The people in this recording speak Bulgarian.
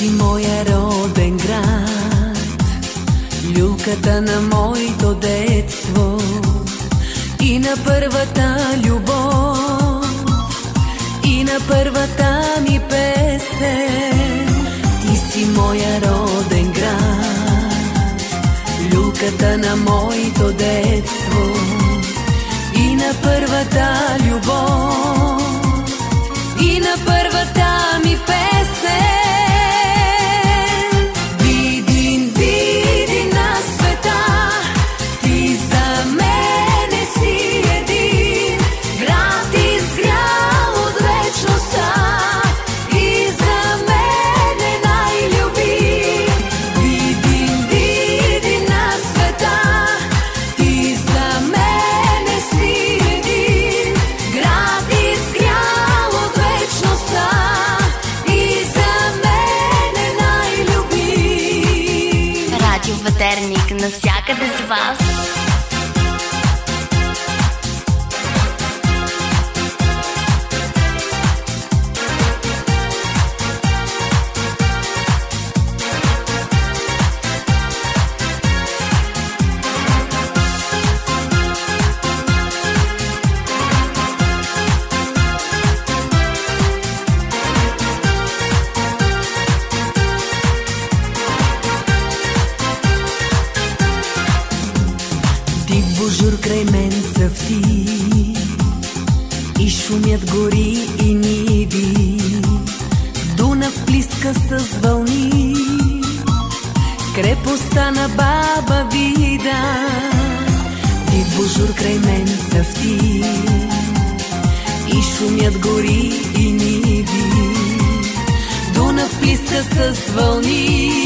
си моя роден град, люлката на моето детство и на първата любов, и на първата ми песен. Ти си моя роден град, люлката на моето детство и на първата любов, и на първата ми песен. Видин, видин на света, ти за мене си един град, изгрял от вечността и за мене най-любим. Видин, видин на света, ти за мене си един град, изгрял от вечността и за мене най-любим. Радио Ведерник, навсякъде с вас. Див божур край мен цъфти и шумят гори и ниви, Дунав плиска с вълни, крепостта на баба Вида. Див божур край мен цъфти и шумят гори и ниви, Дунав плиска с вълни,